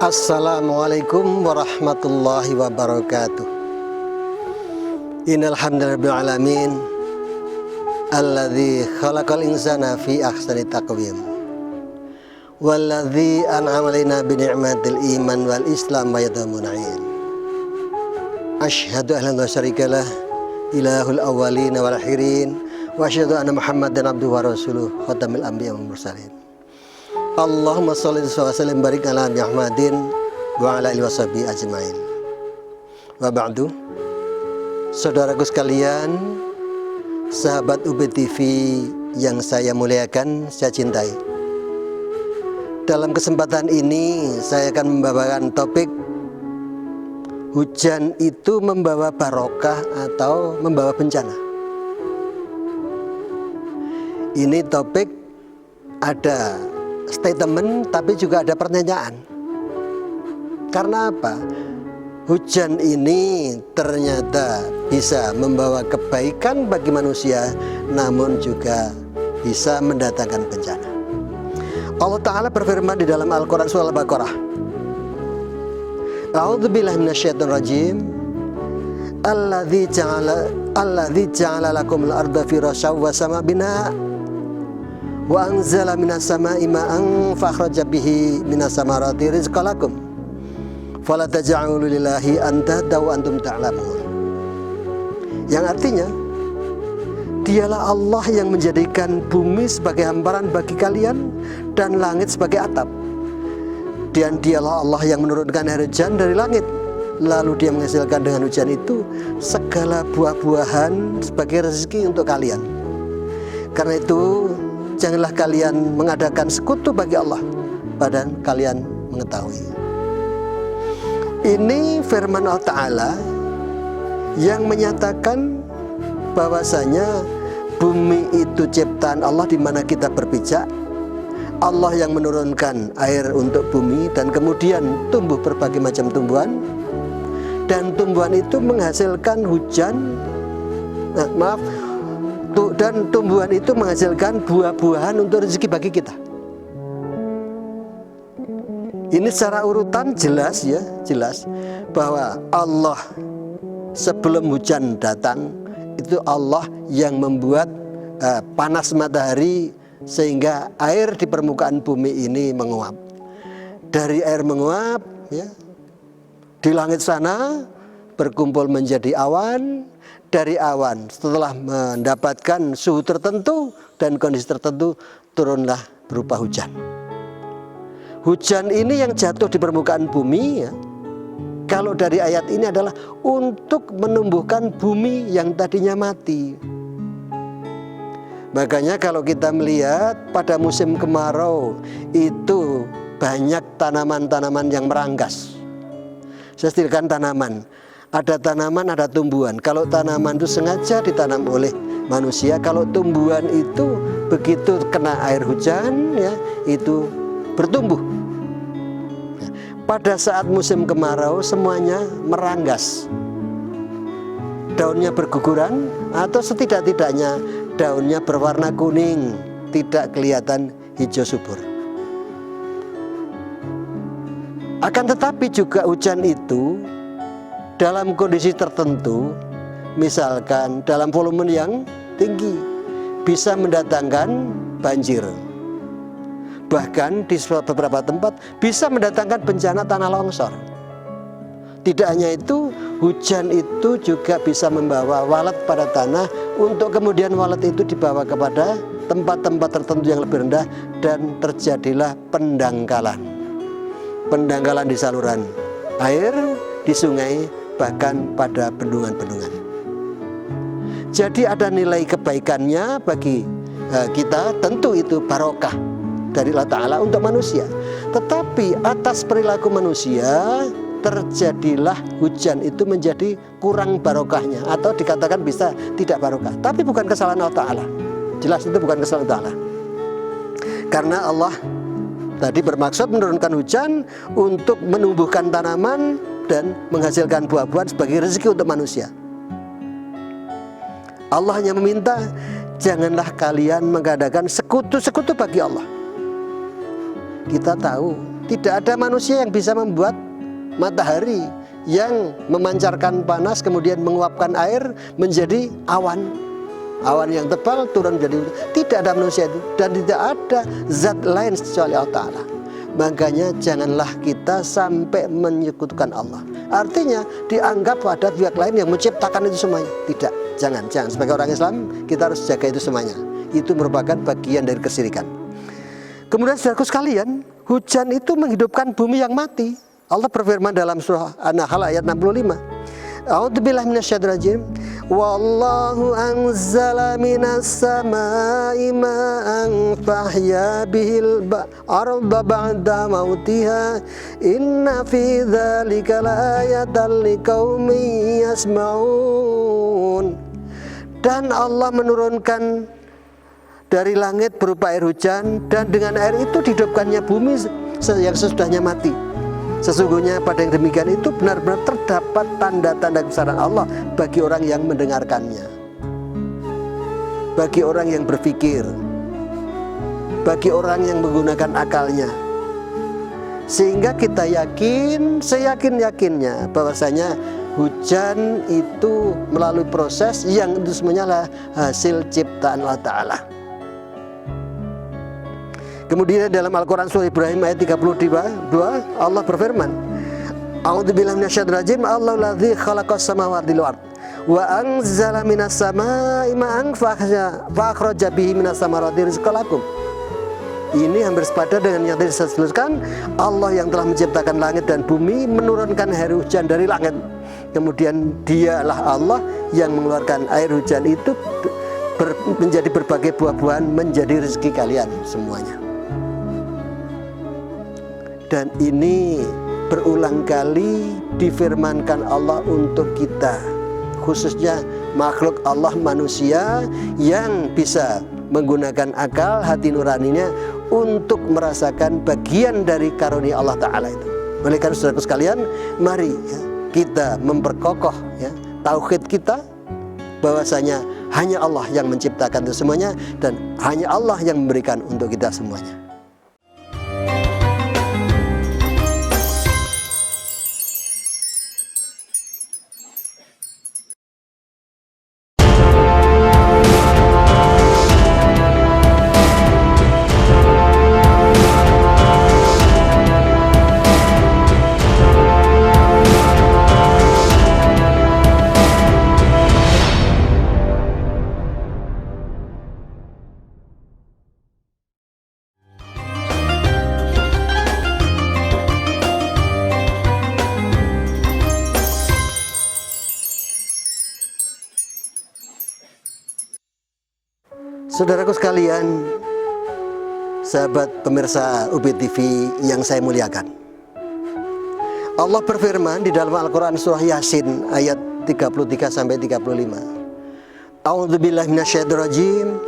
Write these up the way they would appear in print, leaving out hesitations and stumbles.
Assalamualaikum warahmatullahi wabarakatuh. Innal hamdalillah rabbil alamin alladzi khalaqal insana fi ahsani taqwim walladzi an'ama alaina bi ni'matil iman wal islam wa yadamuna'in. Asyhadu an la syarikalah ilahul awwalin wal akhirin wa asyhadu anna Muhammadan abduhu wa rasuluh khatamul anbiya wal mursalin. Allahumma sholli wa sallim barik ala Muhammadin wa ala alihi washabihi ajmain. Wa ba'du. Saudaraku sekalian, sahabat UB TV yang saya muliakan, saya cintai. Dalam kesempatan ini saya akan membawakan topik hujan itu membawa barokah atau membawa bencana. Ini topik ada statement tapi juga ada pertanyaan. Karena apa? Hujan ini ternyata bisa membawa kebaikan bagi manusia, namun juga bisa mendatangkan bencana. Allah Ta'ala berfirman di dalam Al-Quran surah Al-Baqarah, A'udzubillahi minasyaitonir rajim. Alladzi ja'ala lakumul arda firasyaw was sama binaa wa anzala minas sama'i ma'an fakhraja bihi minas samarati rizqan lakum fala taj'alu lillahi andada wa antum ta'lamun. Yang artinya, dialah Allah yang menjadikan bumi sebagai hamparan bagi kalian dan langit sebagai atap. Dan dialah Allah yang menurunkan air hujan dari langit, lalu dia menghasilkan dengan hujan itu segala buah-buahan sebagai rezeki untuk kalian. Karena itu janganlah kalian mengadakan sekutu bagi Allah, padahal kalian mengetahui. Ini firman Allah Ta'ala yang menyatakan bahwasanya bumi itu ciptaan Allah di mana kita berpijak. Allah yang menurunkan air untuk bumi dan kemudian tumbuh berbagai macam tumbuhan. Dan tumbuhan itu menghasilkan hujan. Dan tumbuhan itu menghasilkan buah-buahan untuk rezeki bagi kita. Ini secara urutan jelas bahwa Allah sebelum hujan datang itu Allah yang membuat panas matahari sehingga air di permukaan bumi ini menguap. Dari air menguap di langit sana berkumpul menjadi awan. Dari awan setelah mendapatkan suhu tertentu dan kondisi tertentu turunlah berupa hujan. Hujan ini yang jatuh di permukaan bumi kalau dari ayat ini adalah untuk menumbuhkan bumi yang tadinya mati. Makanya kalau kita melihat pada musim kemarau itu banyak tanaman-tanaman yang meranggas. Saya istilahkan tanaman. Ada tanaman, ada tumbuhan. Kalau tanaman itu sengaja ditanam oleh manusia, kalau tumbuhan itu begitu kena air hujan itu bertumbuh. Pada saat musim kemarau semuanya meranggas. Daunnya berguguran atau setidak-tidaknya daunnya berwarna kuning, tidak kelihatan hijau subur. Akan tetapi juga hujan itu dalam kondisi tertentu, misalkan dalam volume yang tinggi, bisa mendatangkan banjir. Bahkan di beberapa tempat bisa mendatangkan bencana tanah longsor. Tidak hanya itu, hujan itu juga bisa membawa walet pada tanah untuk kemudian walet itu dibawa kepada tempat-tempat tertentu yang lebih rendah dan terjadilah pendangkalan. Pendangkalan di saluran air, di sungai, bahkan pada bendungan-bendungan. Jadi ada nilai kebaikannya bagi kita, tentu itu barokah dari Allah Ta'ala untuk manusia. Tetapi atas perilaku manusia terjadilah hujan itu menjadi kurang barokahnya, atau dikatakan bisa tidak barokah. Tapi bukan kesalahan Allah Ta'ala. Jelas itu bukan kesalahan Allah Ta'ala. Karena Allah tadi bermaksud menurunkan hujan untuk menumbuhkan tanaman dan menghasilkan buah-buahan sebagai rezeki untuk manusia. Allah hanya meminta, janganlah kalian mengadakan sekutu-sekutu bagi Allah. Kita tahu Tidak ada manusia yang bisa membuat matahari yang memancarkan panas kemudian menguapkan air menjadi awan. Awan yang tebal turun menjadi hujan. Tidak ada manusia itu, dan tidak ada zat lain kecuali Allah Ta'ala. Makanya janganlah kita sampai menyekutukan Allah. Artinya dianggap ada pihak lain yang menciptakan itu semuanya. Tidak, jangan. Sebagai orang Islam kita harus jaga itu semuanya. Itu merupakan bagian dari kesyirikan. Kemudian saudaraku sekalian, hujan itu menghidupkan bumi yang mati. Allah berfirman dalam surah An-Nahl ayat 65. A'udzubillahi minasyaitonir rajim. Wallahu anzala minas samaa'i ma'an fahya bihil arda ba'da mautiha inna fi dzalika laayatan liqaumin yasma'un. Dan Allah menurunkan dari langit berupa air hujan, dan dengan air itu dihidupkannya bumi yang sesudahnya mati. Sesungguhnya pada yang demikian itu benar-benar terdapat tanda-tanda kebesaran Allah bagi orang yang mendengarkannya, bagi orang yang berpikir, bagi orang yang menggunakan akalnya. Sehingga kita yakin, seyakin-yakinnya bahwasanya hujan itu melalui proses yang itu semuanya adalah hasil ciptaan Allah Ta'ala. Kemudian dalam Al-Quran surah Ibrahim ayat 32 Allah berfirman, A'udzubillahi minasyaitonir rajim. Allahu ladzi khalaqas samawati wal ard wa anzala minas samaa'i ma'an fa akhraja bihi minas samarati rizqan lakum. Ini hampir sepadan dengan yang tadi saya sebutkan. Allah yang telah menciptakan langit dan bumi, menurunkan air hujan dari langit. Kemudian dialah Allah yang mengeluarkan air hujan itu menjadi berbagai buah-buahan, menjadi rezeki kalian semuanya. Dan ini berulang kali difirmankan Allah untuk kita, khususnya makhluk Allah manusia yang bisa menggunakan akal hati nuraninya untuk merasakan bagian dari karunia Allah Ta'ala itu. Oleh karena saudaraku sekalian, mari kita memperkokoh tauhid kita, bahwasanya hanya Allah yang menciptakan itu semuanya, dan hanya Allah yang memberikan untuk kita semuanya. Saudaraku sekalian, sahabat pemirsa UB TV yang saya muliakan, Allah berfirman di dalam Al-Quran surah Yasin ayat 33-35. A'udzubillahi minasyaitonir rajim.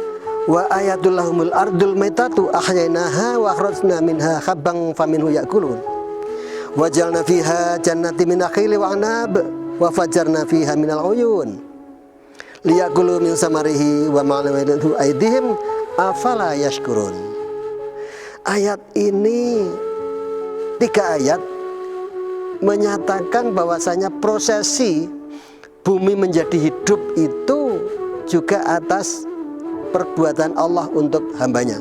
Wa ayatul lahumul ardul maitatu ahyainaha wa akhrajna minha habban faminhu ya'kulun. Wa jalna fiha jannati min nakhili wa anab wa fajarna fiha minal uyun. Liyakulu min samarihi wa ma'lamatu aydihim afala yashkurun. Ayat ini, 3 ayat menyatakan bahwasanya prosesi bumi menjadi hidup itu juga atas perbuatan Allah untuk hambanya.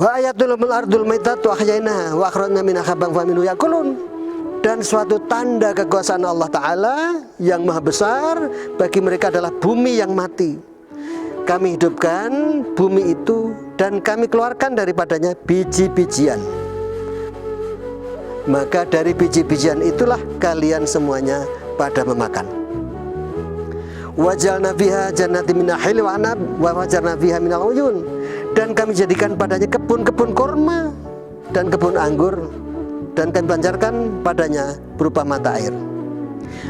Wa ayatul ardul maitatu ahyainaha wa akhrajna minha habban faminhu ya'kulun. Dan suatu tanda kekuasaan Allah Ta'ala yang maha besar bagi mereka adalah bumi yang mati. Kami hidupkan bumi itu dan kami keluarkan daripadanya biji-bijian. Maka dari biji-bijian itulah kalian semuanya pada memakan. Wajalna fiha jannati min nakhil wa anab wa wajarna fiha minal uyun. Dan kami jadikan padanya kebun-kebun kurma dan kebun anggur, dan kami pancarkan padanya berupa mata air.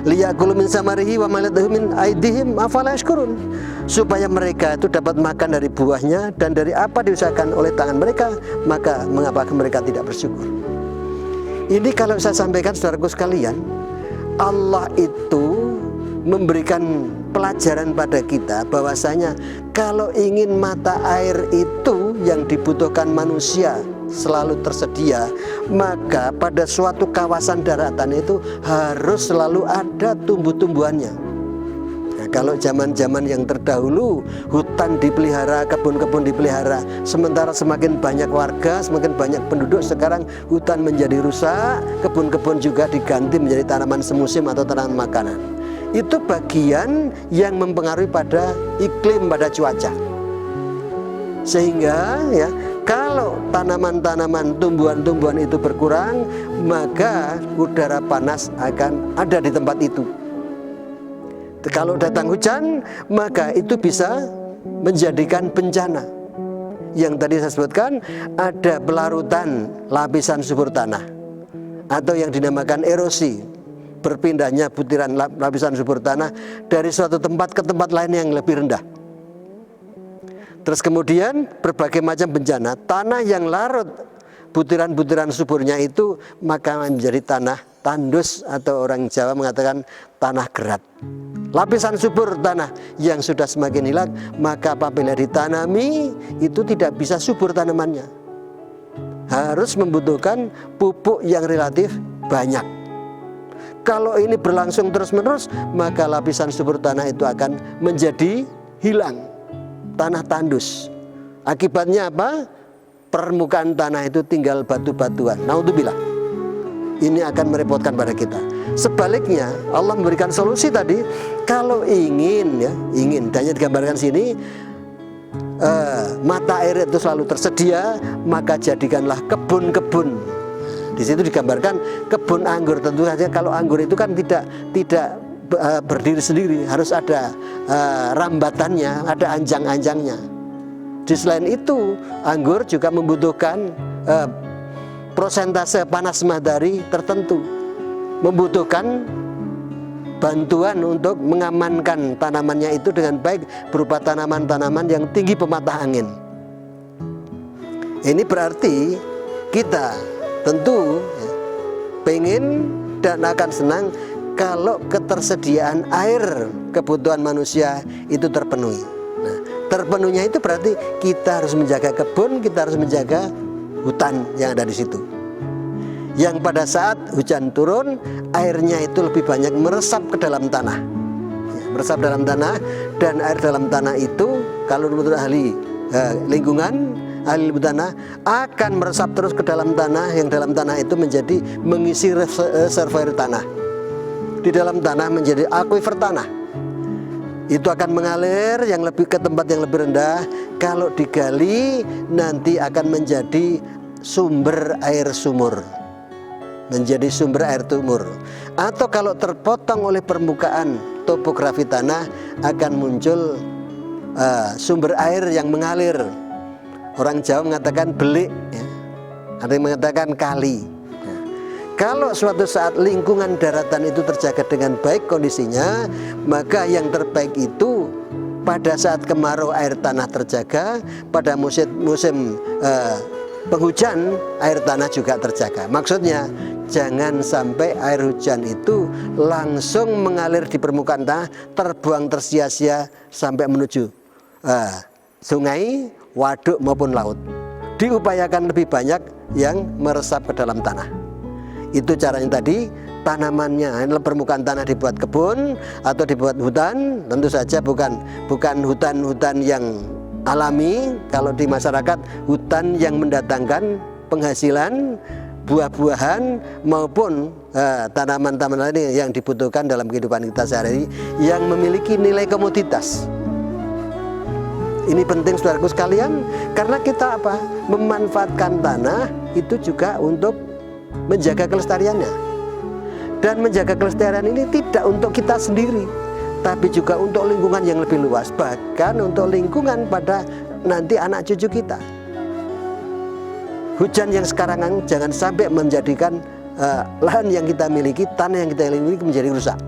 Liyakulu min samarihi wa maladahu min aidihim afala yashkurun. Supaya mereka itu dapat makan dari buahnya dan dari apa diusahakan oleh tangan mereka, maka mengapa mereka tidak bersyukur? Ini kalau saya sampaikan saudaraku sekalian, Allah itu memberikan pelajaran pada kita bahwasanya kalau ingin mata air itu yang dibutuhkan manusia selalu tersedia, maka pada suatu kawasan daratan itu harus selalu ada tumbuh-tumbuhannya. Nah, kalau zaman-zaman yang terdahulu hutan dipelihara, kebun-kebun dipelihara, sementara semakin banyak warga, semakin banyak penduduk, sekarang hutan menjadi rusak, kebun-kebun juga diganti menjadi tanaman semusim atau tanaman makanan. Itu bagian yang mempengaruhi pada iklim, pada cuaca. Sehingga ya, kalau tanaman-tanaman, tumbuhan-tumbuhan itu berkurang, maka udara panas akan ada di tempat itu. Kalau datang hujan, maka itu bisa menjadikan bencana. Yang tadi saya sebutkan, ada pelarutan lapisan subur tanah atau yang dinamakan erosi, berpindahnya butiran lapisan subur tanah dari suatu tempat ke tempat lain yang lebih rendah. Terus kemudian berbagai macam bencana, tanah yang larut butiran-butiran suburnya itu maka menjadi tanah tandus atau orang Jawa mengatakan tanah gerat. Lapisan subur tanah yang sudah semakin hilang, maka apabila ditanami itu tidak bisa subur tanamannya. Harus membutuhkan pupuk yang relatif banyak. Kalau ini berlangsung terus-menerus, maka lapisan subur tanah itu akan menjadi hilang, tanah tandus. Akibatnya apa? Permukaan tanah itu tinggal batu-batuan. Naudzubillah. Ini akan merepotkan pada kita. Sebaliknya, Allah memberikan solusi tadi. Kalau ingin, dan yang digambarkan sini, mata air itu selalu tersedia, maka jadikanlah kebun-kebun. Di situ digambarkan kebun anggur. Tentu saja kalau anggur itu kan tidak berdiri sendiri, harus ada rambatannya, ada anjang-anjangnya. Di selain itu, anggur juga membutuhkan prosentase panas matahari tertentu, membutuhkan bantuan untuk mengamankan tanamannya itu dengan baik berupa tanaman-tanaman yang tinggi pematah angin. Ini berarti kita tentu pengen dan akan senang kalau ketersediaan air kebutuhan manusia itu terpenuhi. Nah, terpenuhnya itu berarti kita harus menjaga kebun, kita harus menjaga hutan yang ada di situ. Yang pada saat hujan turun, airnya itu lebih banyak meresap ke dalam tanah. Meresap dalam tanah, dan air dalam tanah itu kalau menurut ahli lingkungan, ahli tanah akan meresap terus ke dalam tanah, yang dalam tanah itu menjadi mengisi reservoir tanah. Di dalam tanah menjadi aquifer tanah. Itu akan mengalir yang lebih ke tempat yang lebih rendah. Kalau digali nanti akan menjadi sumber air sumur, menjadi sumber air sumur. Atau kalau terpotong oleh permukaan topografi tanah akan muncul sumber air yang mengalir. Orang Jawa mengatakan belik, ya. Ada yang mengatakan kali. Kalau suatu saat lingkungan daratan itu terjaga dengan baik kondisinya, maka yang terbaik itu pada saat kemarau air tanah terjaga, pada musim penghujan air tanah juga terjaga. Maksudnya jangan sampai air hujan itu langsung mengalir di permukaan tanah, terbuang tersia-sia sampai menuju sungai, waduk maupun laut. Diupayakan lebih banyak yang meresap ke dalam tanah. Itu caranya tadi, tanamannya, permukaan tanah dibuat kebun atau dibuat hutan. Tentu saja bukan hutan-hutan yang alami. Kalau di masyarakat, hutan yang mendatangkan penghasilan, buah-buahan maupun tanaman-tanaman lain yang dibutuhkan dalam kehidupan kita sehari-hari, yang memiliki nilai komoditas. Ini penting saudaraku sekalian, karena kita memanfaatkan tanah itu juga untuk menjaga kelestariannya. Dan menjaga kelestarian ini tidak untuk kita sendiri, tapi juga untuk lingkungan yang lebih luas, bahkan untuk lingkungan pada nanti anak cucu kita. Hujan yang sekarang jangan sampai menjadikan lahan yang kita miliki, tanah yang kita miliki menjadi rusak.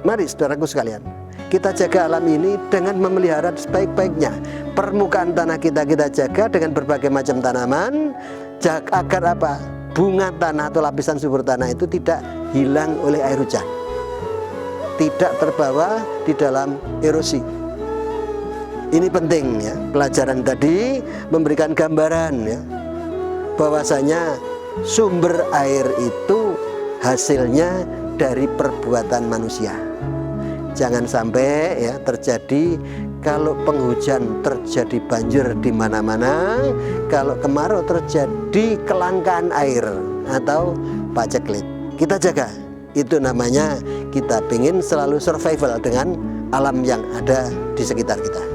Mari saudaraku sekalian, kita jaga alam ini dengan memelihara sebaik-baiknya. Permukaan tanah kita jaga dengan berbagai macam tanaman, agar bunga tanah atau lapisan subur tanah itu tidak hilang oleh air hujan. tidak terbawa di dalam erosi. Ini penting ya. Pelajaran tadi memberikan gambaran ya, bahwasanya sumber air itu hasilnya dari perbuatan manusia. Jangan sampai ya terjadi, kalau penghujan terjadi banjir di mana-mana, kalau kemarau terjadi kelangkaan air atau paceklik. Kita jaga. Itu namanya kita ingin selalu survival dengan alam yang ada di sekitar kita.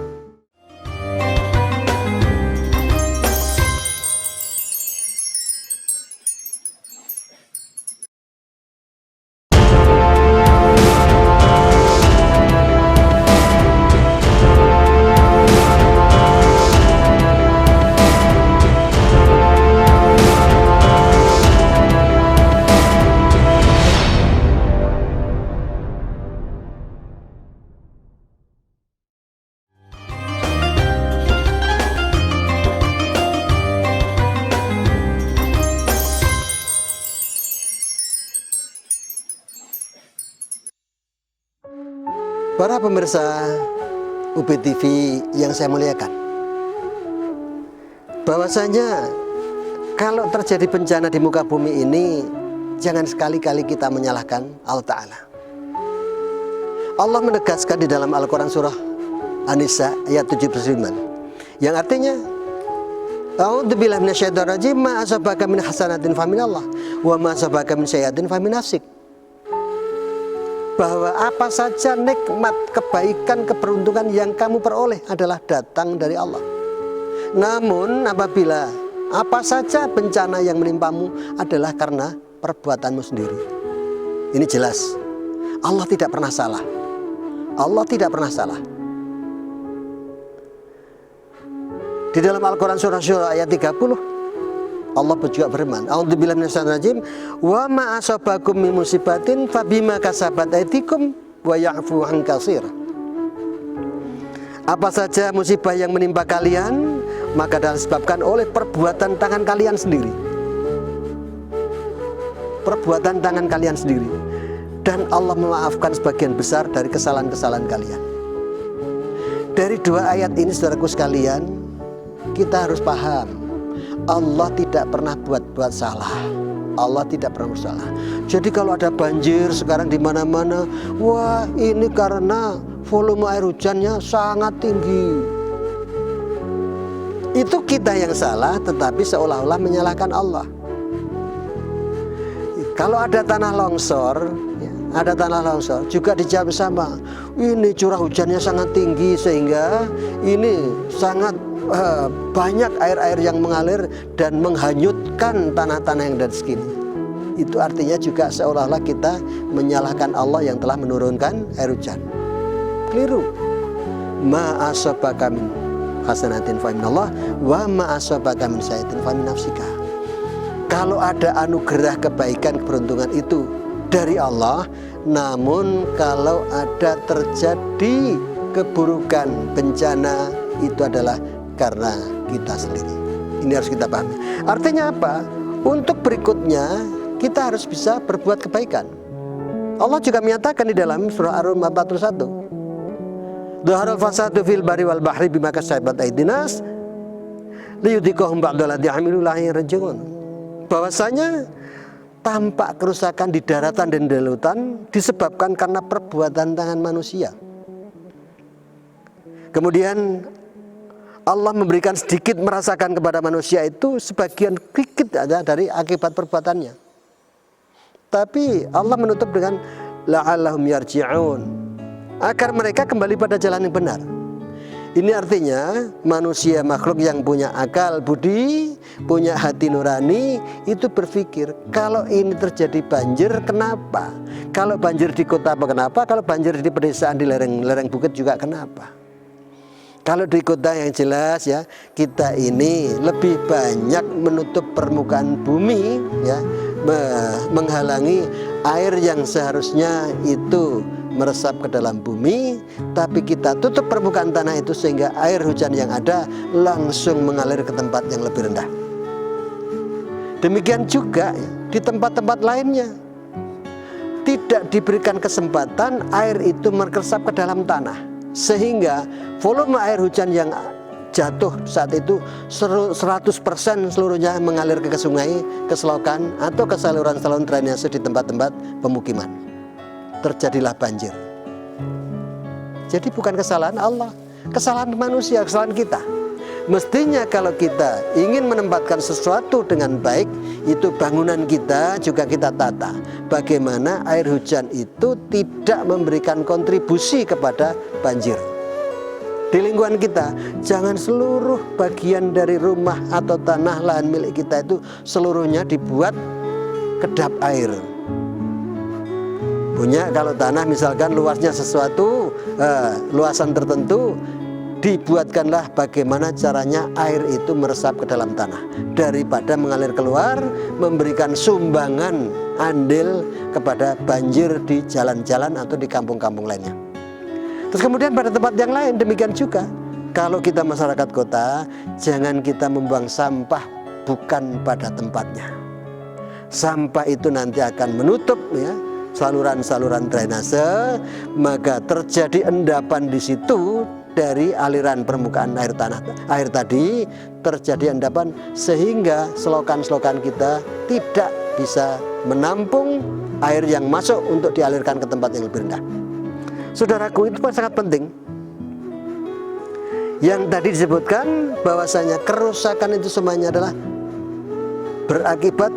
Para pemirsa UBTV yang saya muliakan, bahwasanya kalau terjadi bencana di muka bumi ini, jangan sekali-kali kita menyalahkan Allah Ta'ala. Allah menegaskan di dalam Al-Quran surah An-Nisa ayat 79, yang artinya A'udzubillahi minasyaitonir rajim, ma asabaka min hasanatin faminallah wa ma asabaka min sayyi'atin famin nafsik. Bahwa apa saja nikmat, kebaikan, keberuntungan yang kamu peroleh adalah datang dari Allah. Namun apabila apa saja bencana yang menimpamu adalah karena perbuatanmu sendiri. Ini jelas, Allah tidak pernah salah. Allah tidak pernah salah. Di dalam Al-Quran surah Syura ayat 30, Allah juga berfirman, A'udzubillahi minasyaitonir rajim, wa ma asabakum min musibatin fabima kasabat aydikum wa ya'fu an katsir. Apa saja musibah yang menimpa kalian, maka disebabkan oleh perbuatan tangan kalian sendiri. Perbuatan tangan kalian sendiri. Dan Allah memaafkan sebagian besar dari kesalahan-kesalahan kalian. Dari dua ayat ini, saudaraku sekalian, kita harus paham, Allah tidak pernah buat salah. Allah tidak pernah bersalah. Jadi kalau ada banjir sekarang di mana-mana, wah ini karena volume air hujannya sangat tinggi. Itu kita yang salah, tetapi seolah-olah menyalahkan Allah. Kalau ada tanah longsor, ada tanah longsor juga dijawab sama, ini curah hujannya sangat tinggi sehingga ini sangat banyak air-air yang mengalir dan menghanyutkan tanah-tanah yang ada di sini. Itu artinya juga seolah-olah kita menyalahkan Allah yang telah menurunkan air hujan. Keliru. Ma asabaka min hasanatin fa minallah wa ma asabaka min sayyi'atin fa min nafsika. Kalau ada anugerah kebaikan, keberuntungan itu dari Allah, namun kalau ada terjadi keburukan, bencana, itu adalah karena kita sendiri. Ini harus kita pahami. Artinya apa? Untuk berikutnya kita harus bisa berbuat kebaikan. Allah juga menyatakan di dalam surah Ar-Rum 41, Dhaharul fasadu fil bari wal bahri bima kasabat aydinas liyudhiqahum ba'dalladzi 'amilu la'allahum yarji'un. Bahwasanya tampak kerusakan di daratan dan di lautan disebabkan karena perbuatan tangan manusia. Kemudian Allah memberikan sedikit merasakan kepada manusia itu sebagian sedikit aja dari akibat perbuatannya. Tapi Allah menutup dengan la'allahum yarji'un, agar mereka kembali pada jalan yang benar. Ini artinya manusia makhluk yang punya akal budi, punya hati nurani, itu berpikir, kalau ini terjadi banjir kenapa? Kalau banjir di kota apa kenapa? Kalau banjir di pedesaan di lereng bukit juga kenapa? Kalau di kota yang jelas ya, kita ini lebih banyak menutup permukaan bumi ya, menghalangi air yang seharusnya itu meresap ke dalam bumi, tapi kita tutup permukaan tanah itu sehingga air hujan yang ada langsung mengalir ke tempat yang lebih rendah. Demikian juga ya, di tempat-tempat lainnya. tidak diberikan kesempatan air itu meresap ke dalam tanah, sehingga volume air hujan yang jatuh saat itu 100% seluruhnya mengalir ke sungai, ke selokan atau ke saluran-saluran drainase di tempat-tempat pemukiman. Terjadilah banjir. Jadi bukan kesalahan Allah, kesalahan manusia, kesalahan kita. Mestinya kalau kita ingin menempatkan sesuatu dengan baik, itu bangunan kita juga kita tata. Bagaimana air hujan itu tidak memberikan kontribusi kepada banjir. Di lingkungan kita, jangan seluruh bagian dari rumah atau tanah lahan milik kita itu seluruhnya dibuat kedap air. Punya kalau tanah misalkan luasnya sesuatu, luasan tertentu, dibuatkanlah bagaimana caranya air itu meresap ke dalam tanah, daripada mengalir keluar memberikan sumbangan andil kepada banjir di jalan-jalan atau di kampung-kampung lainnya. Terus kemudian pada tempat yang lain demikian juga. Kalau kita masyarakat kota, jangan kita membuang sampah bukan pada tempatnya. Sampah itu nanti akan menutup ya saluran-saluran drainase, maka terjadi endapan di situ dari aliran permukaan air tadi, terjadi endapan sehingga selokan-selokan kita tidak bisa menampung air yang masuk untuk dialirkan ke tempat yang lebih rendah. Saudaraku, itu sangat penting. Yang tadi disebutkan bahwasanya kerusakan itu semuanya adalah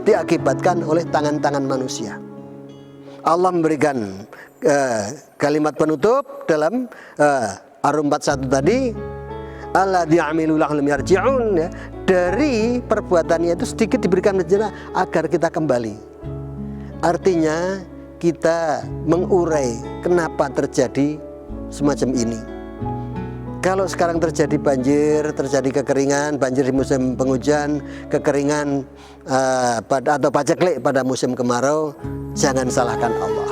diakibatkan oleh tangan-tangan manusia. Allah memberikan kalimat penutup dalam Ar-Rum 41 tadi, alladzi amilu lahum yarji'un, ya, dari perbuatannya itu sedikit diberikan rencana agar kita kembali. Artinya kita mengurai kenapa terjadi semacam ini. Kalau sekarang terjadi banjir, terjadi kekeringan, banjir di musim penghujan, kekeringan atau paceklik pada musim kemarau, jangan salahkan Allah.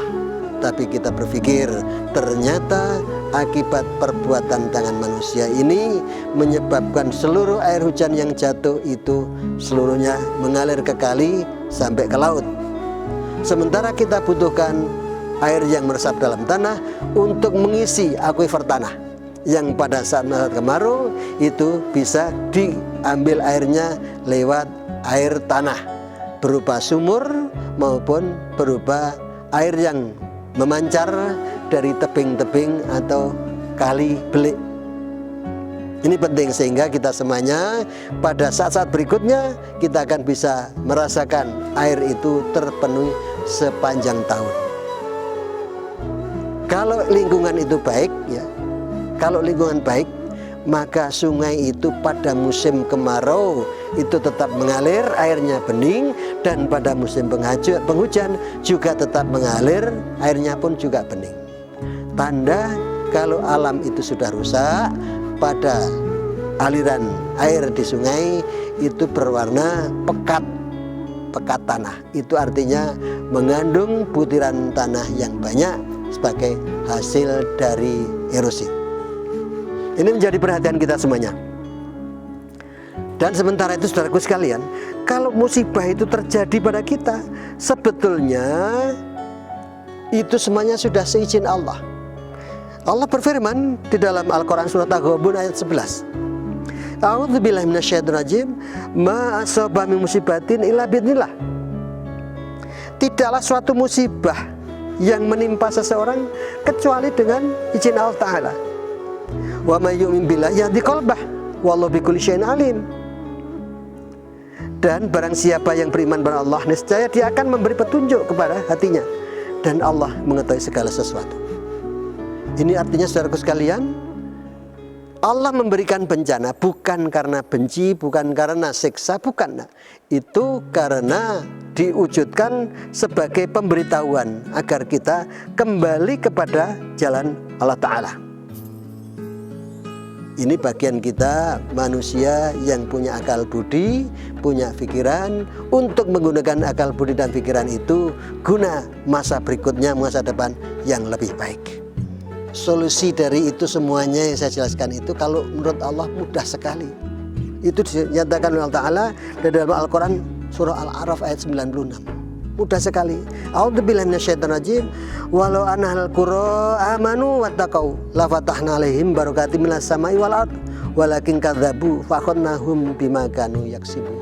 Tapi kita berpikir ternyata akibat perbuatan tangan manusia ini menyebabkan seluruh air hujan yang jatuh itu seluruhnya mengalir ke kali sampai ke laut. Sementara kita butuhkan air yang meresap dalam tanah untuk mengisi akuifer tanah yang pada saat kemarau itu bisa diambil airnya lewat air tanah berupa sumur maupun berupa air yang memancar dari tebing-tebing atau kali belik. Ini penting sehingga kita semuanya pada saat-saat berikutnya kita akan bisa merasakan air itu terpenuhi sepanjang tahun. Kalau lingkungan itu baik, ya, kalau lingkungan baik, maka sungai itu pada musim kemarau itu tetap mengalir, airnya bening, dan pada musim penghujan juga tetap mengalir, airnya pun juga bening. Tanda kalau alam itu sudah rusak, pada aliran air di sungai itu berwarna pekat tanah. Itu artinya mengandung butiran tanah yang banyak sebagai hasil dari erosi. Ini menjadi perhatian kita semuanya. Dan sementara itu saudaraku sekalian, kalau musibah itu terjadi pada kita, sebetulnya itu semuanya sudah seizin Allah. Allah berfirman di dalam Al-Quran surat At-Taghabun ayat 11. A'udzubillahi minasyaitonir rajim, ma asaba min musibatin illa biidznillah. Tidaklah suatu musibah yang menimpa seseorang kecuali dengan izin Allah Ta'ala. Wa may yu'min billahi yahdi qalbah wallahu bikulli syai'in alim. Dan barang siapa yang beriman kepada Allah, niscaya dia akan memberi petunjuk kepada hatinya, dan Allah mengetahui segala sesuatu. Ini artinya saudaraku sekalian, Allah memberikan bencana bukan karena benci, bukan karena siksa, bukan. Itu karena diwujudkan sebagai pemberitahuan agar kita kembali kepada jalan Allah Ta'ala. Ini bagian kita manusia yang punya akal budi, punya pikiran, untuk menggunakan akal budi dan pikiran itu guna masa berikutnya, masa depan yang lebih baik. Solusi dari itu semuanya yang saya jelaskan itu kalau menurut Allah mudah sekali. Itu dinyatakan oleh Allah Ta'ala dalam Al-Quran surah Al-A'raf ayat 96. mudah sekali. A'udzubillahi minasyaitonirrajim. Walau anahal qura amanu wattaqau la fatahna 'alaihim barakatim minas sama'i wal ard walakin kadzabu fa akhadnahum bima kanu yaksibun.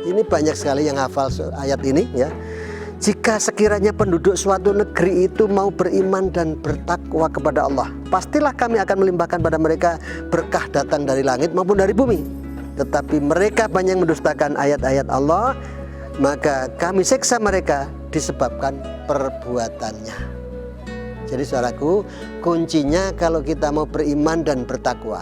Ini banyak sekali yang hafal ayat ini ya. Jika sekiranya penduduk suatu negeri itu mau beriman dan bertakwa kepada Allah, pastilah kami akan melimpahkan pada mereka berkah datang dari langit maupun dari bumi. Tetapi mereka banyak mendustakan ayat-ayat Allah, maka kami siksa mereka disebabkan perbuatannya. Jadi saudaraku, kuncinya kalau kita mau beriman dan bertakwa,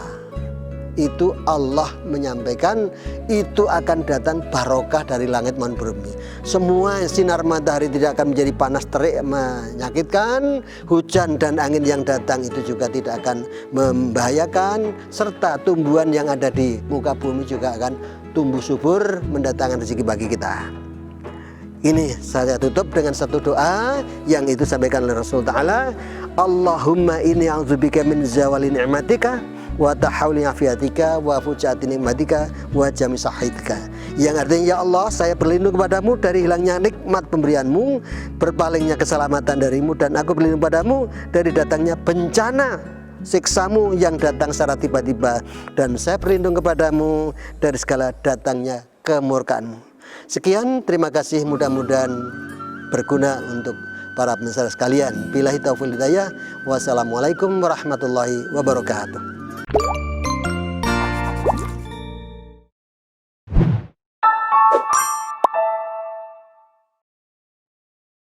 itu Allah menyampaikan itu akan datang barokah dari langit maupun bumi. Semua sinar matahari tidak akan menjadi panas terik menyakitkan, hujan dan angin yang datang itu juga tidak akan membahayakan, serta tumbuhan yang ada di muka bumi juga akan tumbuh subur mendatangkan rezeki bagi kita. Ini saya tutup dengan satu doa yang itu sampaikan oleh Rasul Ta'ala, Allahumma inni a'udzubika min zawali ni'matika wa tahawuli afiatika wa fujaati nikmatika wa jami sahidika. Yang artinya, ya Allah, saya berlindung kepadamu dari hilangnya nikmat pemberianmu, berpalingnya keselamatan darimu, dan aku berlindung padamu dari datangnya bencana siksamu yang datang secara tiba-tiba, dan saya berlindung kepadamu dari segala datangnya kemurkaanmu. Sekian, terima kasih, mudah-mudahan berguna untuk para pemirsa sekalian. Billahi taufiq hidayah. Wassalamualaikum warahmatullahi wabarakatuh.